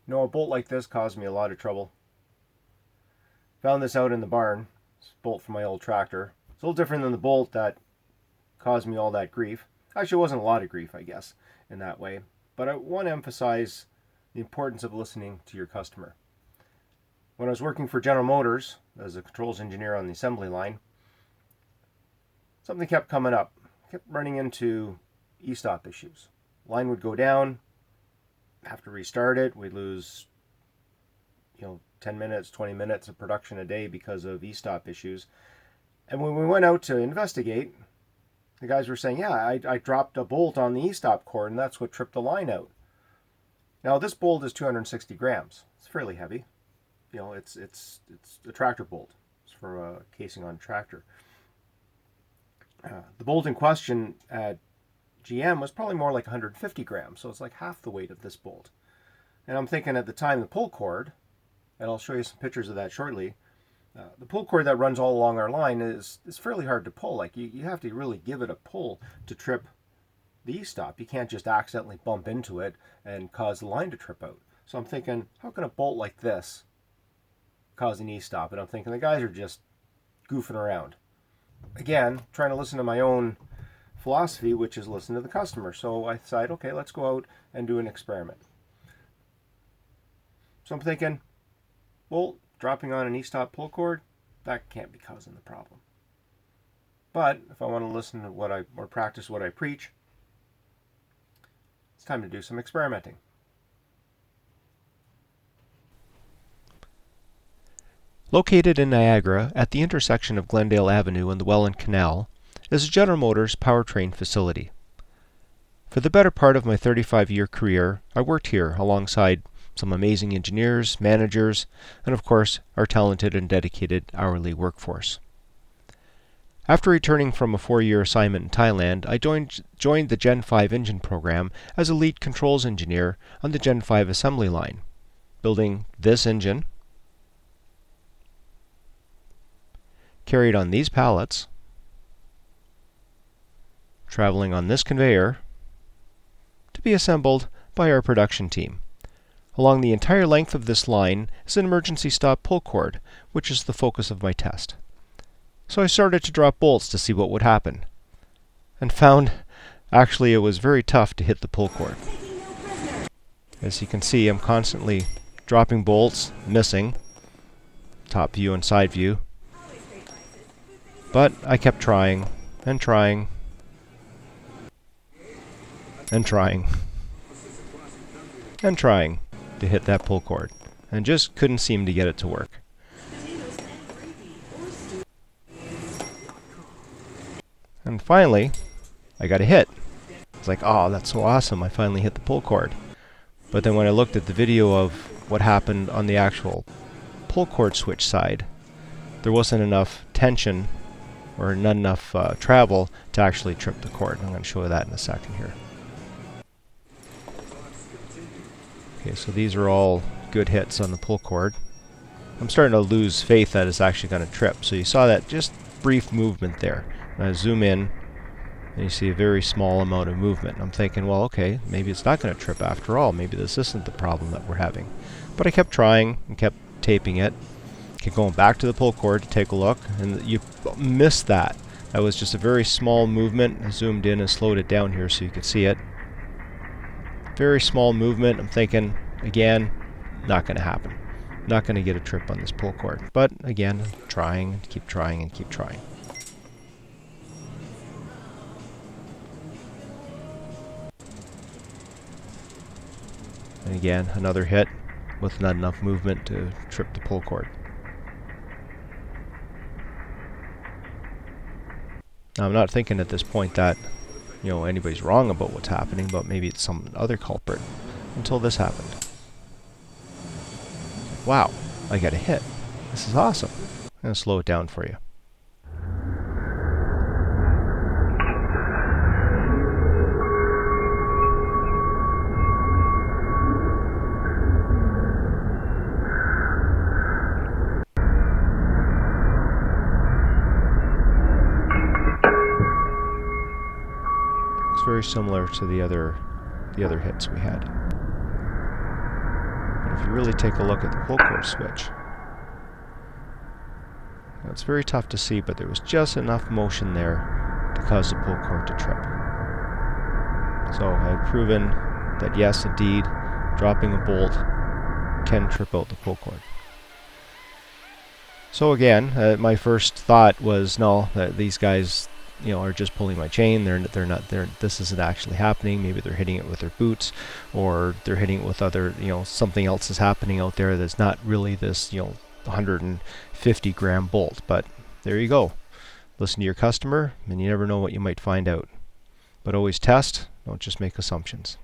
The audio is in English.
You know, a bolt like this caused me a lot of trouble. Found this out in the barn. It's a bolt from my old tractor. It's a little different than the bolt that caused me all that grief. Actually, it wasn't a lot of grief, I guess, in that way. But I want to emphasize the importance of listening to your customer. When I was working for General Motors as a controls engineer on the assembly line, something kept coming up. I kept running into e-stop issues. Line would go down, have to restart it. We'd lose, 10 minutes, 20 minutes of production a day because of e-stop issues. And when we went out to investigate, the guys were saying, yeah, I dropped a bolt on the e-stop cord and that's what tripped the line out. Now this bolt is 260 grams. It's fairly heavy. It's a tractor bolt. It's for a casing on a tractor. The bolt in question at GM was probably more like 150 grams, so it's like half the weight of this bolt. And I'm thinking at the time the pull cord, and I'll show you some pictures of that shortly, the pull cord that runs all along our line is fairly hard to pull. Like you have to really give it a pull to trip the e-stop. You can't just accidentally bump into it and cause the line to trip out. So I'm thinking, how can a bolt like this cause an e-stop? And I'm thinking the guys are just goofing around. Again, trying to listen to my own philosophy, which is listen to the customer. So I decided, okay, let's go out and do an experiment. So I'm thinking, bolt dropping on an e-stop pull cord, that can't be causing the problem. But if I want to listen to or practice what I preach, it's time to do some experimenting. Located in Niagara, at the intersection of Glendale Avenue and the Welland Canal, is a General Motors powertrain facility. For the better part of my 35-year career, I worked here alongside some amazing engineers, managers, and of course, our talented and dedicated hourly workforce. After returning from a 4-year assignment in Thailand, I joined the Gen 5 engine program as a lead controls engineer on the Gen 5 assembly line, building this engine, carried on these pallets, traveling on this conveyor, to be assembled by our production team. Along the entire length of this line is an emergency stop pull cord, which is the focus of my test. So I started to drop bolts to see what would happen, and found actually it was very tough to hit the pull cord. As you can see, I'm constantly dropping bolts, missing, top view and side view. But I kept trying, and trying, and trying, and trying to hit that pull cord, and just couldn't seem to get it to work. And finally, I got a hit. It's like, oh, that's so awesome, I finally hit the pull cord. But then when I looked at the video of what happened on the actual pull cord switch side, there wasn't enough tension or not enough travel to actually trip the cord. I'm going to show you that in a second here. Okay, so these are all good hits on the pull cord. I'm starting to lose faith that it's actually going to trip. So you saw that just brief movement there. And I zoom in, and you see a very small amount of movement. I'm thinking, well, okay, maybe it's not going to trip after all. Maybe this isn't the problem that we're having. But I kept trying and kept taping it. Kept going back to the pull cord to take a look, and you missed that. That was just a very small movement. I zoomed in and slowed it down here so you could see it. Very small movement. I'm thinking, again, not going to happen. Not going to get a trip on this pull cord. But again, trying, keep trying, and keep trying. And again, another hit with not enough movement to trip the pull cord. Now, I'm not thinking at this point that anybody's wrong about what's happening, but maybe it's some other culprit, until this happened. Wow, I got a hit. This is awesome. I'm going to slow it down for you. Very similar to the other hits we had. But if you really take a look at the pull cord switch, now it's very tough to see, but there was just enough motion there to cause the pull cord to trip. So I had proven that yes, indeed, dropping a bolt can trip out the pull cord. So again, my first thought was, no, these guys, are just pulling my chain. This isn't actually happening. Maybe they're hitting it with their boots, or they're hitting it with other, something else is happening out there that's not really this, 150 gram bolt. But there you go. Listen to your customer, and you never know what you might find out. But always test. Don't just make assumptions.